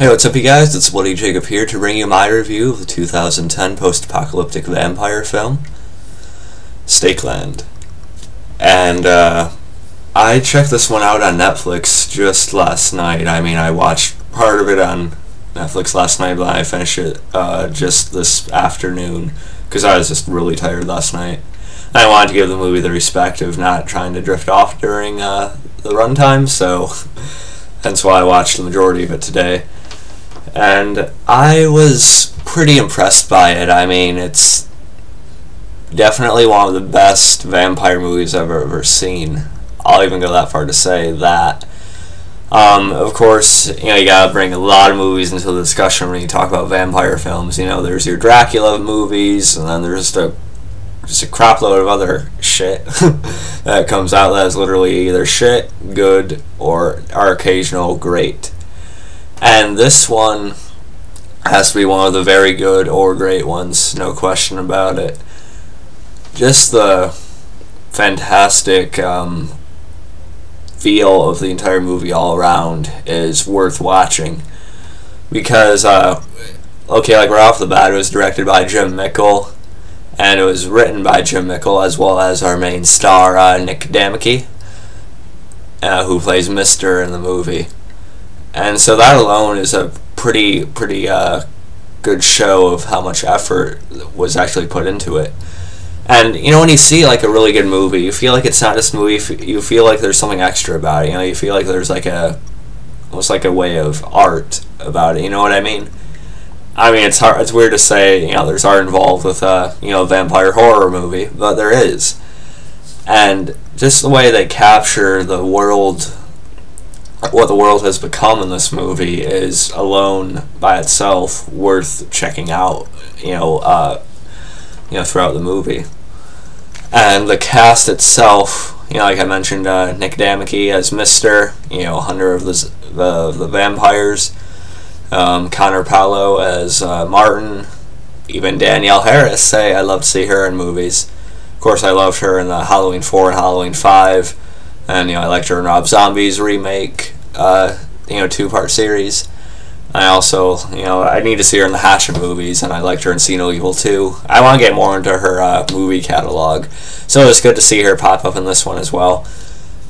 Hey, what's up you guys? It's Bloody Jacob here to bring you my review of the 2010 post-apocalyptic vampire film, Stakeland. And, I checked this one out on Netflix just last night. I mean, I watched part of it on Netflix last night, but I finished it, just this afternoon, because I was just really tired last night. I wanted to give the movie the respect of not trying to drift off during, the runtime, so hence why I watched the majority of it today. And I was pretty impressed by it. I mean, it's definitely one of the best vampire movies I've ever seen. I'll even go that far to say that. Of course, you gotta bring a lot of movies into the discussion when you talk about vampire films. There's your Dracula movies, and then there's just a crap load of other shit that comes out that is literally either shit, good, or our occasional great. And this one has to be one of the very good or great ones, no question about it. Just the fantastic feel of the entire movie all around is worth watching. Because, okay, like right off the bat, it was directed by Jim Mickle, and it was written by Jim Mickle, as well as our main star, Nick Damici, who plays Mr. in the movie. And so that alone is a pretty good show of how much effort was actually put into it. And when you see like a really good movie, you feel like it's not just a movie. You feel like there's something extra about it. You feel like there's like almost like a way of art about it. You know what I mean? I mean, it's hard. It's weird to say there's art involved with a vampire horror movie, but there is. And just the way they capture the world. What the world has become in this movie is alone by itself worth checking out, throughout the movie. And the cast itself, like I mentioned, Nick Damici as Mr., hunter of the vampires, Connor Paolo as Martin, even Danielle Harris. I love to see her in movies. Of course, I loved her in the Halloween 4 and Halloween 5. And I liked her in Rob Zombie's remake, 2-part series. I also, I need to see her in the Hatchet movies, and I liked her in See No Evil 2. I want to get more into her movie catalog, so it's good to see her pop up in this one as well.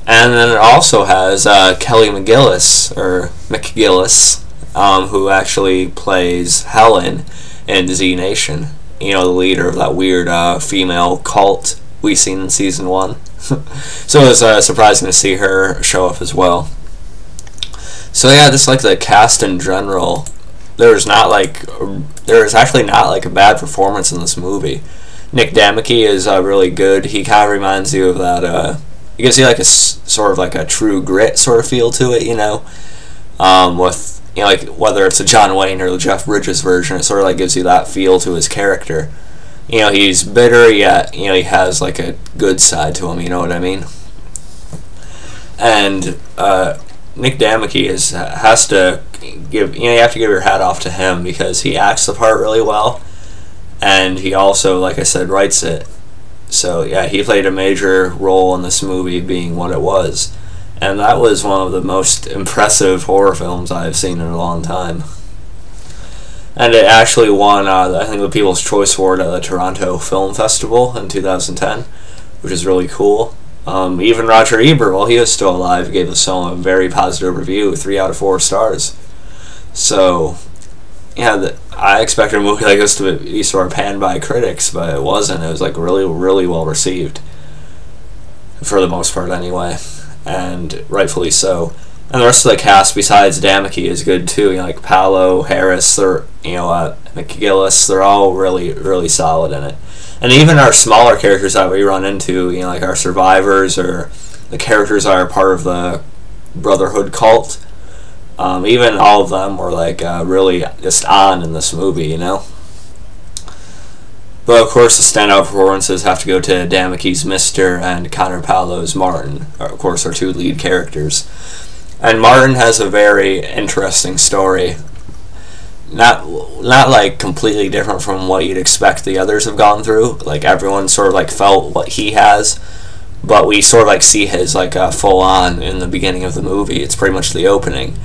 And then it also has Kelly McGillis, or McGillis, who actually plays Helen in Z Nation. The leader of that weird female cult we seen in season 1. So it was surprising to see her show up as well. So yeah, just like the cast in general, there is actually not like a bad performance in this movie. Nick Damici is really good. He kind of reminds you of that. You can see like a sort of like a True Grit sort of feel to it, with like whether it's a John Wayne or the Jeff Bridges version, it sort of like gives you that feel to his character. He's bitter, yet, he has, like, a good side to him, you know what I mean? And, Nick Damici has to give, you have to give your hat off to him, because he acts the part really well, and he also, like I said, writes it. So, yeah, he played a major role in this movie being what it was. And that was one of the most impressive horror films I've seen in a long time. And it actually won, I think, the People's Choice Award at the Toronto Film Festival in 2010, which is really cool. Even Roger Ebert, while he was still alive, gave the film a very positive review, 3 out of 4 stars. So, yeah, I expected a movie like this to be sort of panned by critics, but it wasn't. It was like really, really well received, for the most part anyway, and rightfully so. And the rest of the cast, besides Damici, is good too. Like Paolo, Harris, McGillis, they're all really, really solid in it. And even our smaller characters that we run into, like our survivors or the characters that are part of the Brotherhood cult, even all of them were like really just on in this movie, But of course, the standout performances have to go to Damici's Mr. and Connor Paolo's Martin, of course, our 2 lead characters. And Martin has a very interesting story. Not like completely different from what you'd expect the others have gone through. Like everyone sort of like felt what he has, but we sort of like see his like full on in the beginning of the movie. It's pretty much the opening,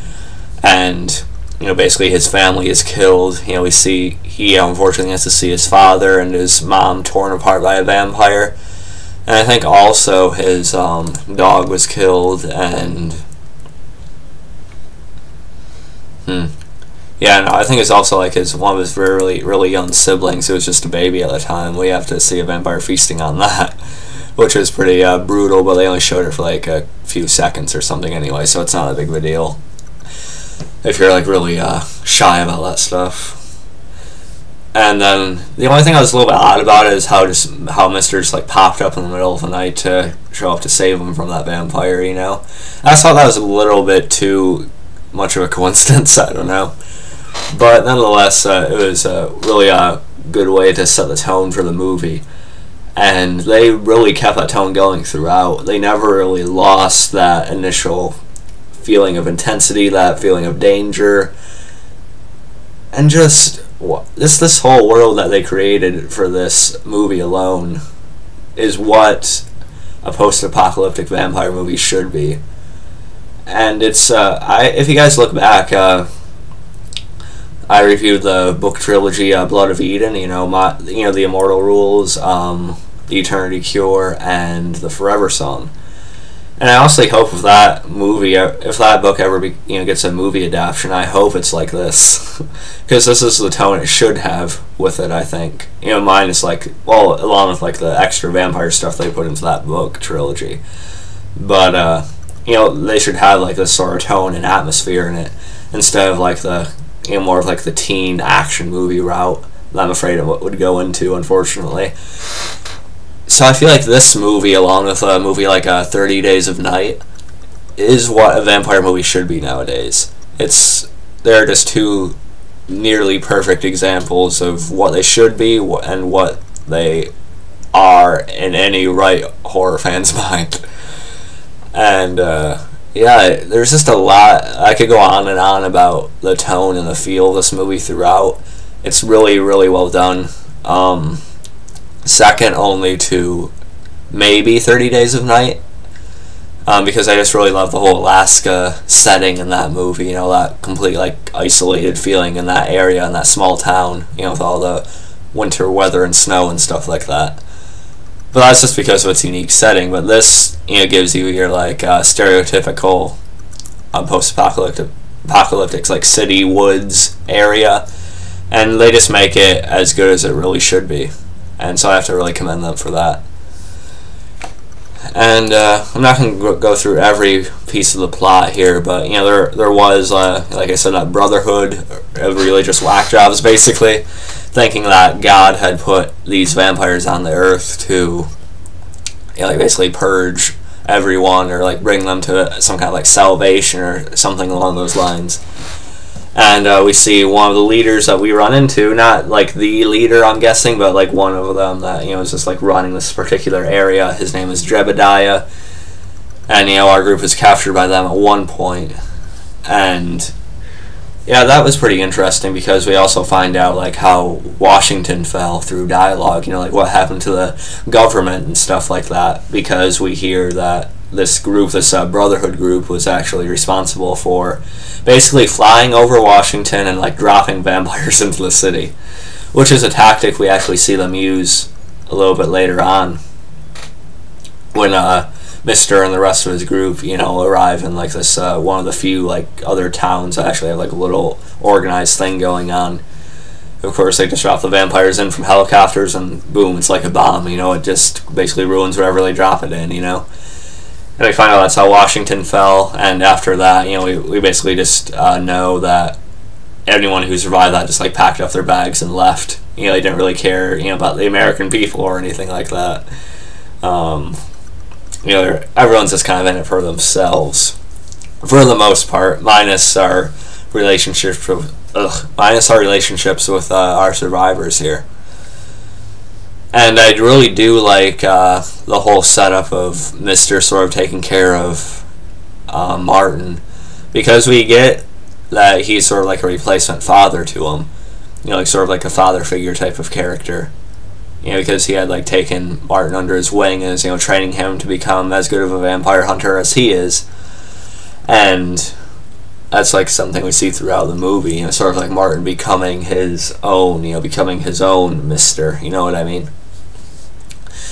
and basically his family is killed. We see he unfortunately has to see his father and his mom torn apart by a vampire. And I think also his dog was killed, and yeah, no, I think it's also like one of his really, really young siblings who was just a baby at the time. We have to see a vampire feasting on that, which was pretty brutal, but they only showed it for like a few seconds or something anyway, so it's not a big of a deal if you're like really shy about that stuff. And then the only thing I was a little bit odd about it is how Mr. just like popped up in the middle of the night to show up to save him from that vampire. I just thought that was a little bit too much of a coincidence. I don't know, but nonetheless, it was really a good way to set the tone for the movie, and they really kept that tone going throughout. They never really lost that initial feeling of intensity, that feeling of danger, and just this whole world that they created for this movie alone is what a post-apocalyptic vampire movie should be. And it's if you guys look back, I reviewed the book trilogy Blood of Eden, the Immortal Rules, the Eternity Cure, and the Forever Song. And I honestly hope if that movie, if that book ever gets a movie adaptation, I hope it's like this, because this is the tone it should have with it. I think mine is like, well, along with like the extra vampire stuff they put into that book trilogy, but they should have like this sort of tone and atmosphere in it instead of like the more of like the teen action movie route that I'm afraid of what would go into, unfortunately. So I feel like this movie, along with a movie like 30 Days of Night, is what a vampire movie should be nowadays. They're just two nearly perfect examples of what they should be and what they are in any right horror fan's mind. And yeah, there's just a lot. I could go on and on about the tone and the feel of this movie throughout. It's really, really well done. Second only to maybe 30 Days of Night, because I just really love the whole Alaska setting in that movie, that complete like isolated feeling in that area, in that small town, with all the winter weather and snow and stuff like that. But that's just because of its unique setting. But this, gives you your like stereotypical post-apocalyptic like city woods area, and they just make it as good as it really should be. And so I have to really commend them for that. And I'm not going to go through every piece of the plot here, but there was like I said, that brotherhood of religious whack jobs, basically thinking that God had put these vampires on the earth to like basically purge everyone or like bring them to some kind of like salvation or something along those lines. And we see one of the leaders that we run into, not like the leader, I'm guessing, but like one of them that is just like running this particular area. His name is Jebediah, and our group is captured by them at one point. And yeah, that was pretty interesting because we also find out like how Washington fell through dialogue, like what happened to the government and stuff like that, because we hear that this group, this Brotherhood group, was actually responsible for basically flying over Washington and like dropping vampires into the city, which is a tactic we actually see them use a little bit later on when Mr. and the rest of his group, arrive in like this one of the few like other towns that actually have like a little organized thing going on. Of course, they just drop the vampires in from helicopters, and boom, it's like a bomb. It just basically ruins wherever they drop it in. And we find out that's how Washington fell, and after that, we basically just know that anyone who survived that just like packed up their bags and left. They didn't really care, about the American people or anything like that. Everyone's just kind of in it for themselves, for the most part, minus our relationships with our survivors here. And I really do like the whole setup of Mr. sort of taking care of Martin, because we get that he's sort of like a replacement father to him, like sort of like a father figure type of character, because he had like taken Martin under his wing and is training him to become as good of a vampire hunter as he is. And that's like something we see throughout the movie, you know, sort of like Martin becoming his own, you know, becoming his own Mister, you know what I mean?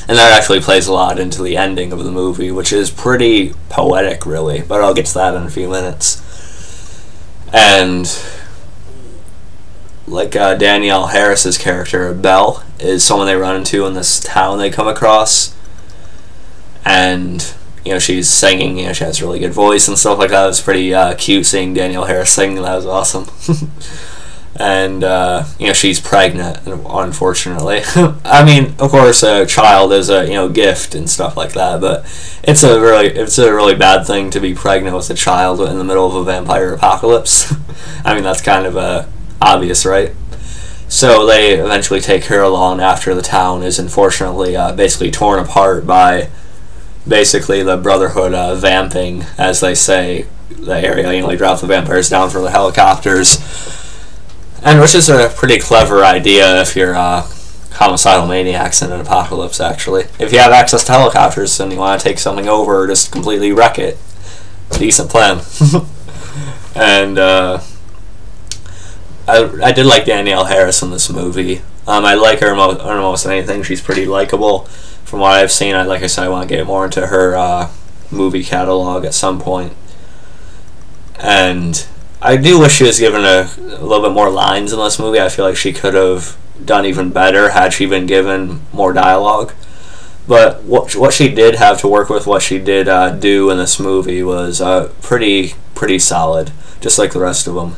And that actually plays a lot into the ending of the movie, which is pretty poetic, really, but I'll get to that in a few minutes. And like Danielle Harris's character, Belle, is someone they run into in this town they come across, and you know, she's singing, you know, she has a really good voice and stuff like that. It was pretty cute seeing Danielle Harris sing. That was awesome. And you know, she's pregnant, unfortunately. I mean, of course, a child is a, you know, gift and stuff like that, but it's a really bad thing to be pregnant with a child in the middle of a vampire apocalypse. I mean, that's kind of obvious, right? So they eventually take her along after the town is unfortunately basically torn apart by basically the Brotherhood vamping, as they say, the area. You know, they drop the vampires down from the helicopters. And which is a pretty clever idea if you're homicidal maniacs in an apocalypse, actually. If you have access to helicopters and you want to take something over or just completely wreck it, decent plan. And I did like Danielle Harris in this movie. I like her almost anything. She's pretty likable. From what I've seen, like I said, I want to get more into her movie catalog at some point. And I do wish she was given a little bit more lines in this movie. I feel like she could have done even better had she been given more dialogue. But what she did have to work with, what she did do in this movie was pretty solid, just like the rest of them.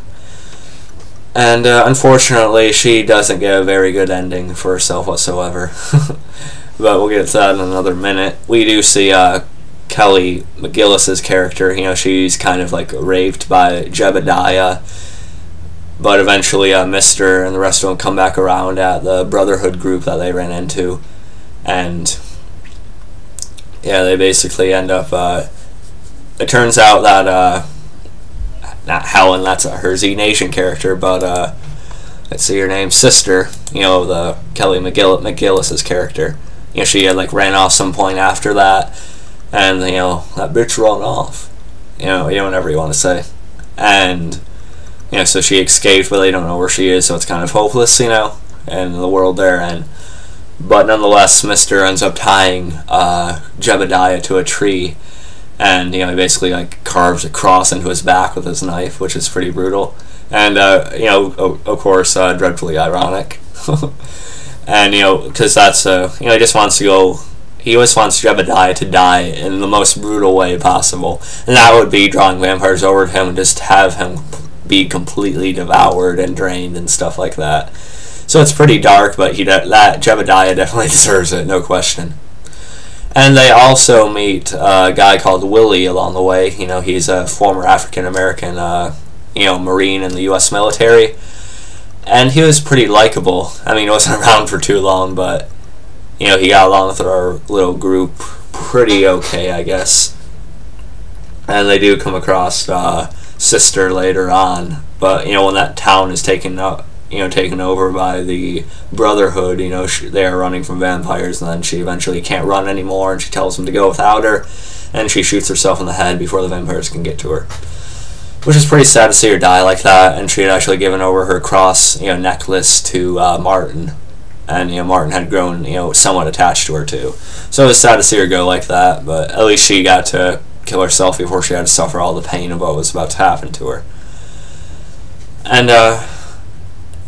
And unfortunately, she doesn't get a very good ending for herself whatsoever. But we'll get to that in another minute. We do see Kelly McGillis's character. You know, she's kind of like raped by Jebediah, but eventually Mister and the rest of them come back around at the Brotherhood group that they ran into, and yeah, they basically end up. It turns out that not Helen, that's her Z Nation character, but let's see her name, Sister. You know, the Kelly McGillis's character. You know, she had like ran off some point after that, and you know, that bitch run off. You know, whatever you want to say. And you know, so she escaped, but they don't know where she is, so it's kind of hopeless, you know, in the world there. And but nonetheless, Mister ends up tying Jebediah to a tree, and you know, he basically like carves a cross into his back with his knife, which is pretty brutal. And you know, of course, dreadfully ironic. And you know, because that's you know, he just wants to go. He always wants Jebediah to die in the most brutal way possible, and that would be drawing vampires over to him and just have him be completely devoured and drained and stuff like that. So it's pretty dark, but that Jebediah definitely deserves it, no question. And they also meet a guy called Willie along the way. You know, he's a former African American, you know, Marine in the U.S. military. And he was pretty likable. I mean, he wasn't around for too long, but, you know, he got along with our little group pretty okay, I guess. And they do come across Sister later on. But, you know, when that town is taken over by the Brotherhood, you know, they are running from vampires, and then she eventually can't run anymore, and she tells them to go without her, and she shoots herself in the head before the vampires can get to her. Which is pretty sad to see her die like that, and she had actually given over her cross, you know, necklace to Martin, and you know, Martin had grown, you know, somewhat attached to her too. So it was sad to see her go like that, but at least she got to kill herself before she had to suffer all the pain of what was about to happen to her. And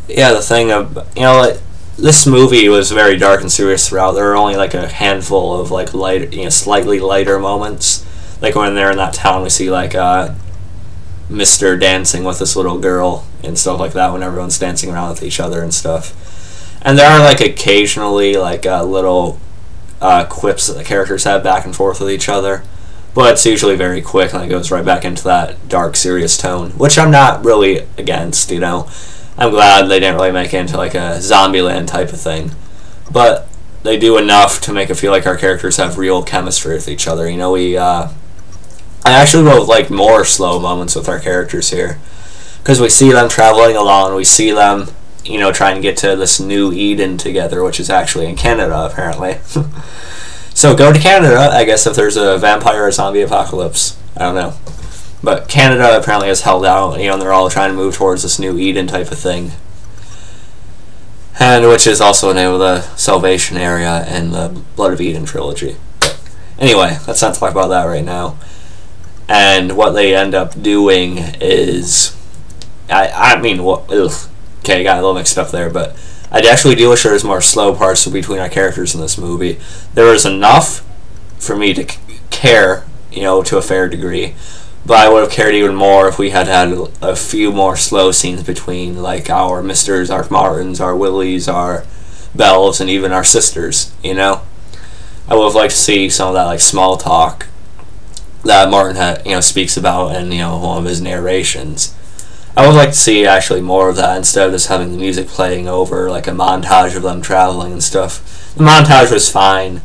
yeah, the thing of, you know, like, this movie was very dark and serious throughout. There were only like a handful of like light, you know, slightly lighter moments. Like when they're in that town, we see like Mister dancing with this little girl and stuff like that when everyone's dancing around with each other and stuff. And there are like occasionally like little quips that the characters have back and forth with each other, but it's usually very quick and it goes right back into that dark, serious tone, which I'm not really against, you know. I'm glad they didn't really make it into like a Zombieland type of thing, but they do enough to make it feel like our characters have real chemistry with each other. You know, I actually would like more slow moments with our characters here, because we see them traveling along, we see them, you know, trying to get to this new Eden together, which is actually in Canada, apparently. So go to Canada, I guess, if there's a vampire or zombie apocalypse. I don't know. But Canada apparently has held out, and they're all trying to move towards this new Eden type of thing. And which is also the name of the Salvation area in the Blood of Eden trilogy. But anyway, let's not talk about that right now. And what they end up doing is, okay, got a little mixed up there, but I actually do wish there was more slow parts between our characters in this movie. There was enough for me to care, to a fair degree, but I would have cared even more if we had a few more slow scenes between, like, our Misters, our Martins, our Willies, our Bells, and even our sisters, I would have liked to see some of that, like, small talk that Martin speaks about in, one of his narrations. I would like to see actually more of that instead of just having the music playing over, like a montage of them traveling and stuff. The montage was fine,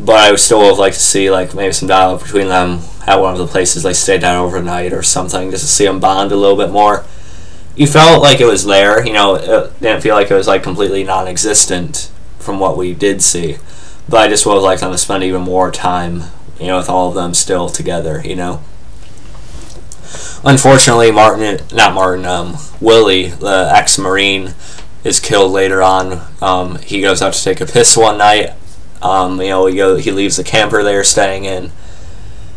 but I would still have liked to see, like, maybe some dialogue between them at one of the places they stayed down overnight or something, just to see them bond a little bit more. You felt like it was there, it didn't feel like it was, like, completely non-existent from what we did see, but I just would have liked them to spend even more time, with all of them still together, Unfortunately, Willie, the ex-Marine, is killed later on. He goes out to take a piss one night. He leaves the camper they were staying in.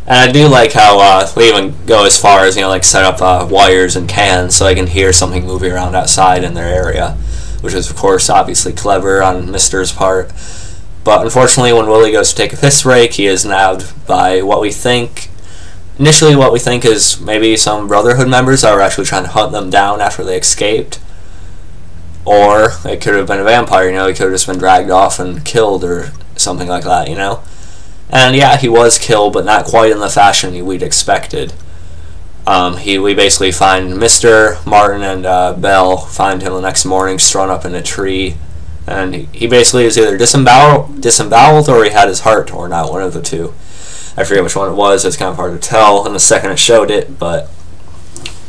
And I do like how they even go as far as, like, set up wires and cans so they can hear something moving around outside in their area, which is, of course, obviously clever on Mister's part. But unfortunately, when Willie goes to take a piss break, he is nabbed by what we think is maybe some Brotherhood members that were actually trying to hunt them down after they escaped. Or it could have been a vampire, he could have just been dragged off and killed or something like that, And yeah, he was killed, but not quite in the fashion we'd expected. We basically find Mr. Martin and Belle find him the next morning strung up in a tree. And he basically is either disemboweled or he had his heart torn out, one of the two. I forget which one it was, it's kind of hard to tell in the second it showed it, but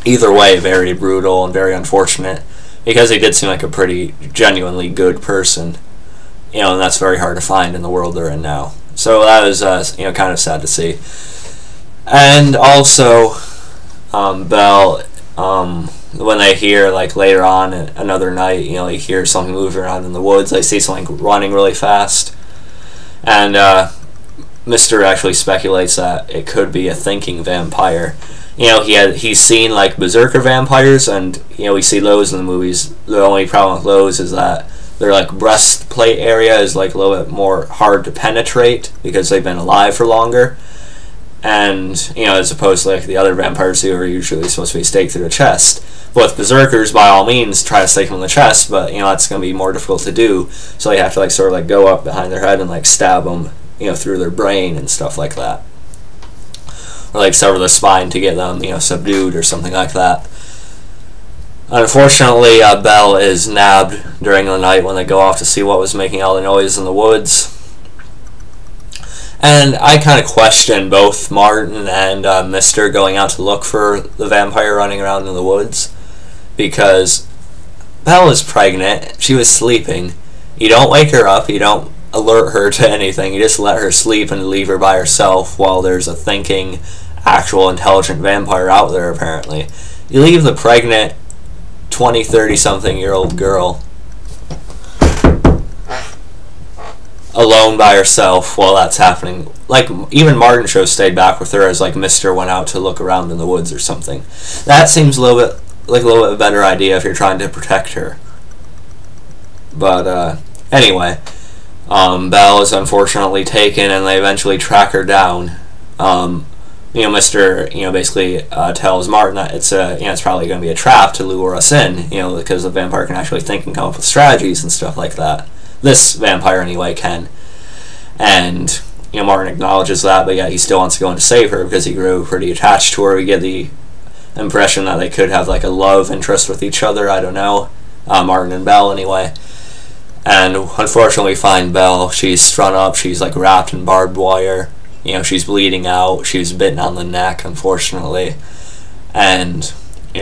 either way, very brutal and very unfortunate, because he did seem like a pretty genuinely good person, and that's very hard to find in the world they're in now. So that was, kind of sad to see. And also, Belle, when they hear, like, later on another night, they hear something moving around in the woods, they see something running really fast, and Mr. actually speculates that it could be a thinking vampire. He's seen, like, berserker vampires, and we see those in the movies. The only problem with those is that their, like, breastplate area is, like, a little bit more hard to penetrate because they've been alive for longer. And, as opposed to, like, the other vampires who are usually supposed to be staked through the chest. But with berserkers, by all means, try to stake them in the chest, but, that's going to be more difficult to do. So you have to, like, sort of, like, go up behind their head and, like, stab them, through their brain and stuff like that. Or, like, sever the spine to get them, subdued or something like that. Unfortunately, Belle is nabbed during the night when they go off to see what was making all the noise in the woods. And I kind of question both Martin and Mr. going out to look for the vampire running around in the woods, because Belle is pregnant, she was sleeping. You don't wake her up, you don't alert her to anything, you just let her sleep and leave her by herself while there's a thinking, actual, intelligent vampire out there, apparently. You leave the pregnant 20, 30-something-year-old girl alone by herself while that's happening. Like, even Martin show stayed back with her as, like, Mr. went out to look around in the woods or something. That seems a little bit better idea if you're trying to protect her. But, anyway, Belle is unfortunately taken, and they eventually track her down. Mr. basically tells Martin that it's probably going to be a trap to lure us in, because the vampire can actually think and come up with strategies and stuff like that. This vampire, anyway, can. And, Martin acknowledges that, but yeah, he still wants to go in to save her because he grew pretty attached to her. We get the impression that they could have, like, a love interest with each other, I don't know. Martin and Belle, anyway. And unfortunately, we find Belle. She's strung up. She's, like, wrapped in barbed wire. She's bleeding out. She was bitten on the neck, unfortunately. And,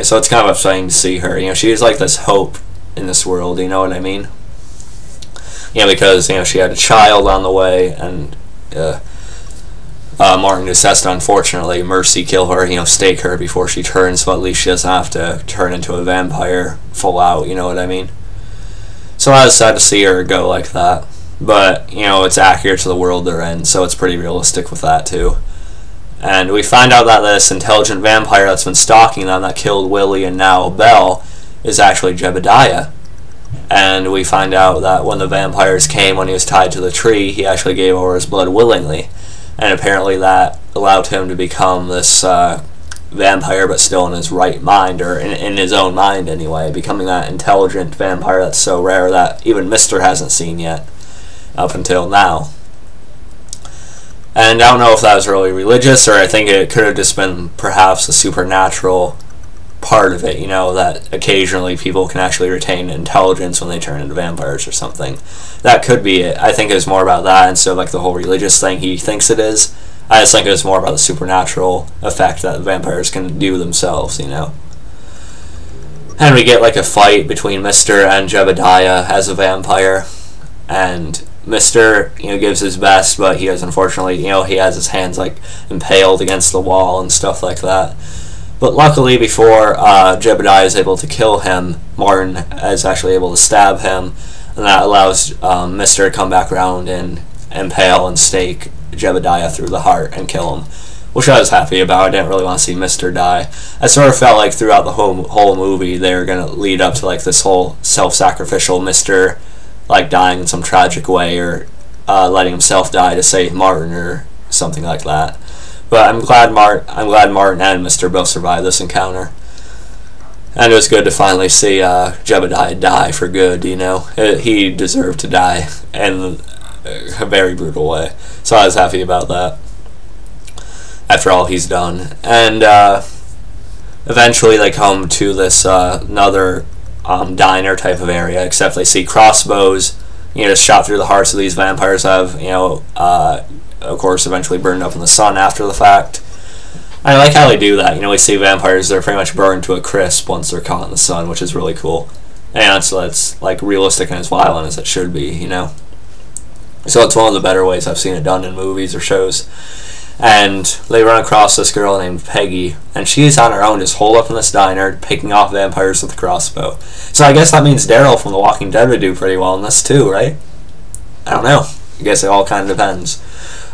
so it's kind of upsetting to see her. She is, like, this hope in this world, you know what I mean? Because, she had a child on the way, and Martin just has to, unfortunately, mercy kill her, stake her before she turns, but at least she doesn't have to turn into a vampire full out, you know what I mean? So I was sad to see her go like that. But, it's accurate to the world they're in, so it's pretty realistic with that, too. And we find out that this intelligent vampire that's been stalking them, that killed Willie and now Belle, is actually Jebediah. And we find out that when the vampires came, when he was tied to the tree, he actually gave over his blood willingly. And apparently that allowed him to become this vampire, but still in his right mind, or in his own mind anyway, becoming that intelligent vampire that's so rare that even Mr. hasn't seen yet, up until now. And I don't know if that was really religious, or I think it could have just been perhaps a supernatural part of it, that occasionally people can actually retain intelligence when they turn into vampires or something. That could be it. I think it was more about that instead of like the whole religious thing he thinks it is. I just think it was more about the supernatural effect that vampires can do themselves, And we get like a fight between Mr. and Jebediah as a vampire, and Mr. gives his best, but he has, unfortunately, he has his hands like impaled against the wall and stuff like that. But luckily, before Jebediah is able to kill him, Martin is actually able to stab him, and that allows Mr. to come back around and impale and stake Jebediah through the heart and kill him, which I was happy about. I didn't really want to see Mr. die. I sort of felt like throughout the whole movie they were going to lead up to like this whole self-sacrificial Mr. like dying in some tragic way, or letting himself die to save Martin or something like that. But I'm glad Martin and Mr. both survived this encounter, and it was good to finally see Jebediah die for good. He deserved to die in a very brutal way, so I was happy about that. After all he's done, and eventually they come to this another diner type of area, except they see crossbows, just shot through the hearts of these vampires have, of course, eventually burned up in the sun after the fact. I like how they do that. We see vampires, they're pretty much burned to a crisp once they're caught in the sun, which is really cool. And it's like realistic and as violent as it should be, So it's one of the better ways I've seen it done in movies or shows. And they run across this girl named Peggy, and she's on her own, just holed up in this diner, picking off vampires with a crossbow. So I guess that means Daryl from The Walking Dead would do pretty well in this too, right? I don't know. I guess it all kind of depends.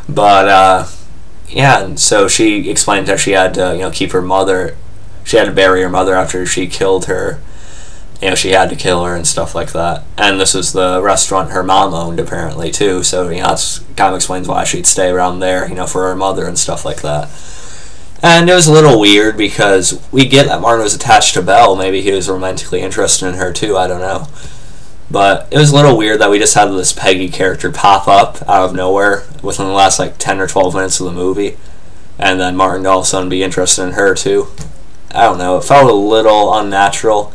But, yeah, and so she explained that she had to, keep her mother, she had to bury her mother after she killed her. She had to kill her and stuff like that. And this was the restaurant her mom owned, apparently, too. So, that's kind of explains why she'd stay around there, for her mother and stuff like that. And it was a little weird because we get that Martin was attached to Belle. Maybe he was romantically interested in her, too. I don't know. But it was a little weird that we just had this Peggy character pop up out of nowhere within the last, 10 or 12 minutes of the movie. And then Martin all of a sudden be interested in her, too. I don't know. It felt a little unnatural.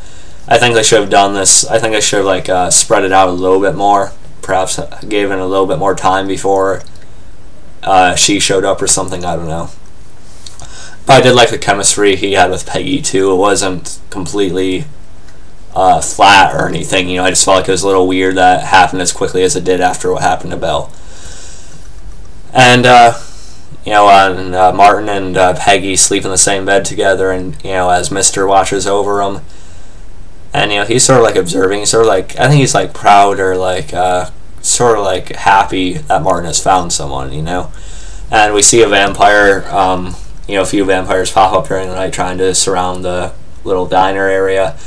I think they should have done this. I think they should have spread it out a little bit more. Perhaps gave it a little bit more time before she showed up or something. I don't know. But I did like the chemistry he had with Peggy too. It wasn't completely flat or anything. I just felt like it was a little weird that it happened as quickly as it did after what happened to Belle. And Martin and Peggy sleep in the same bed together, and as Mr. watches over them. And he's sort of observing. He's sort of I think he's proud or sort of happy that Martin has found someone. And we see a vampire. A few vampires pop up during the night trying to surround the little diner area.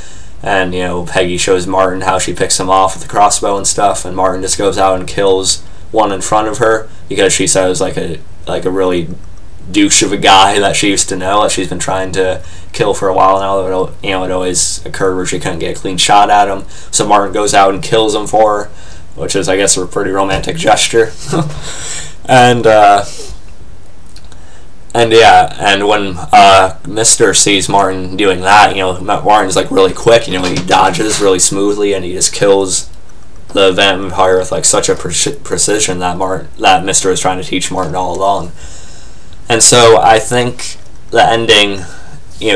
And Peggy shows Martin how she picks him off with the crossbow and stuff. And Martin just goes out and kills one in front of her because she said it was like a really douche of a guy that she used to know, that she's been trying to kill for a while now. It always occurred where she couldn't get a clean shot at him, so Martin goes out and kills him for her, which is, I guess, a pretty romantic gesture. and when Mr. sees Martin doing that, Martin's really quick. He dodges really smoothly, and he just kills the vampire with such a precision that Mr. was trying to teach Martin all along. And so I think the ending,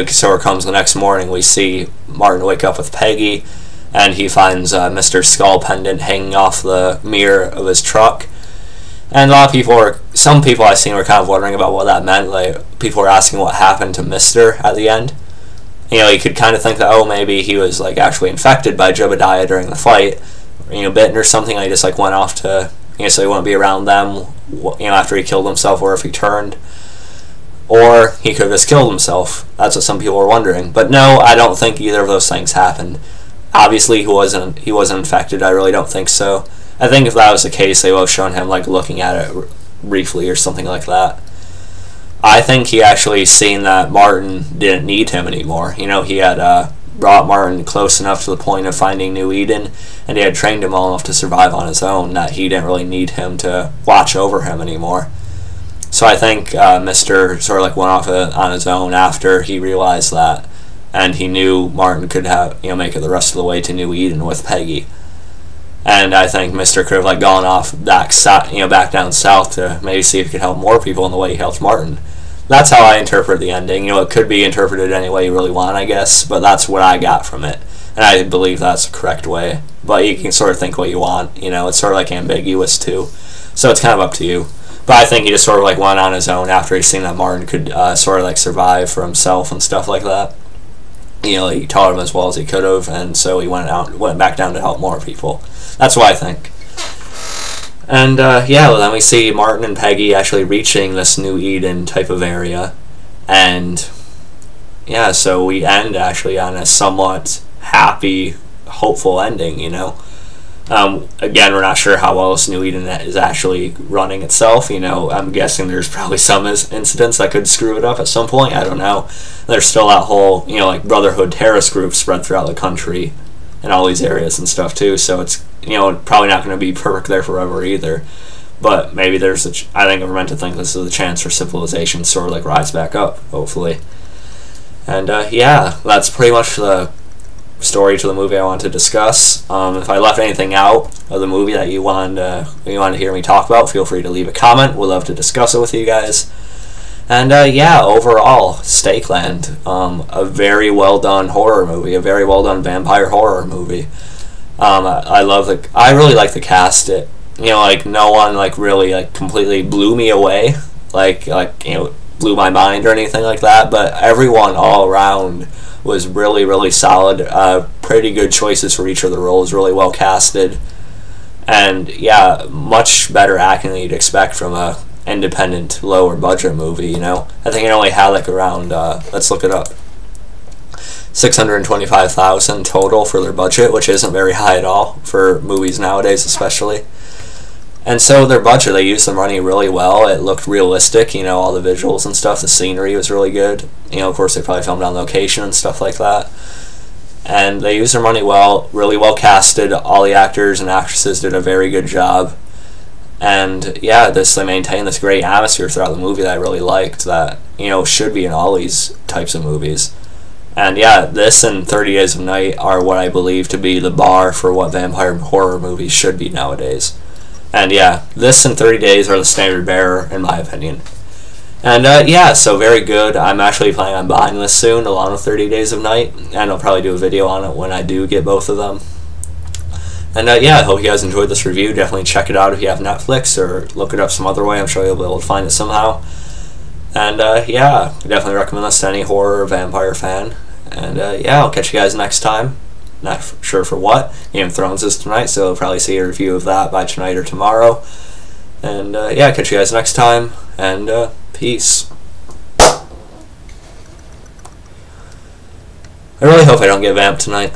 sort of comes the next morning. We see Martin wake up with Peggy, and he finds Mr.'s skull pendant hanging off the mirror of his truck. And a lot of people some people I've seen were kind of wondering about what that meant. Like, people were asking what happened to Mister at the end. You know, you could kind of think that, oh, maybe he was like actually infected by Jebediah during the fight, you know, bitten or something. And he just like went off to, you know, so he wouldn't be around them, you know, after he killed himself, or if he turned. Or he could have just killed himself. That's what some people were wondering. But no, I don't think either of those things happened. Obviously, he wasn't infected. I really don't think so. I think if that was the case, they would have shown him like looking at it briefly or something like that. I think he actually seen that Martin didn't need him anymore. You know, he had brought Martin close enough to the point of finding New Eden, and he had trained him well enough to survive on his own, that he didn't really need him to watch over him anymore. So I think Mr. sort of like went off on his own after he realized that, and he knew Martin could have, you know, make it the rest of the way to New Eden with Peggy. And I think Mr. could have like gone off back down south to maybe see if he could help more people in the way he helped Martin. That's how I interpret the ending. You know, it could be interpreted any way you really want, I guess, but that's what I got from it. And I believe that's the correct way. But you can sort of think what you want, you know, it's sort of like ambiguous too. So it's kind of up to you. But I think he just sort of like went on his own after he seen that Martin could sort of like survive for himself and stuff like that. You know, he taught him as well as he could have, and so he went back down to help more people. That's what I think. And yeah, well, then we see Martin and Peggy actually reaching this New Eden type of area, and yeah, so we end actually on a somewhat happy, hopeful ending, you know. Again, we're not sure how well this New Eden is actually running itself. You know, I'm guessing there's probably some incidents that could screw it up at some point. I don't know. There's still that whole, you know, like Brotherhood terrorist group spread throughout the country and all these areas and stuff too. So it's, you know, probably not going to be perfect there forever either. But maybe there's I think we're meant to think this is a chance for civilization to sort of like rise back up, hopefully. And yeah, that's pretty much the story to the movie I wanted to discuss. If I left anything out of the movie that you wanted to hear me talk about, feel free to leave a comment. We'd love to discuss it with you guys. And yeah, overall, Stakeland, a very well done horror movie, a very well done vampire horror movie. I really like the cast. You know, like no one like really like completely blew me away, like you know, blew my mind or anything like that. But everyone all around was really, really solid. Pretty good choices for each of the roles, really well casted. And yeah, much better acting than you'd expect from a independent, lower budget movie, you know. I think it only had like around, let's look it up, $625,000 total for their budget, which isn't very high at all for movies nowadays especially. And so their budget, they used the money really well. It looked realistic, you know, all the visuals and stuff. The scenery was really good. You know, of course, they probably filmed on location and stuff like that. And they used their money well, really well casted. All the actors and actresses did a very good job. And yeah, they maintained this great atmosphere throughout the movie that I really liked, that, you know, should be in all these types of movies. And yeah, this and 30 Days of Night are what I believe to be the bar for what vampire horror movies should be nowadays. And yeah, this and 30 Days are the standard bearer, in my opinion. And yeah, so very good. I'm actually planning on buying this soon, along with 30 Days of Night, and I'll probably do a video on it when I do get both of them. And yeah, I hope you guys enjoyed this review. Definitely check it out if you have Netflix, or look it up some other way. I'm sure you'll be able to find it somehow. And yeah, I definitely recommend this to any horror or vampire fan. And yeah, I'll catch you guys next time. Not sure for what. Game of Thrones is tonight, so I'll probably see a review of that by tonight or tomorrow. And yeah, catch you guys next time, and peace. I really hope I don't get vamped tonight.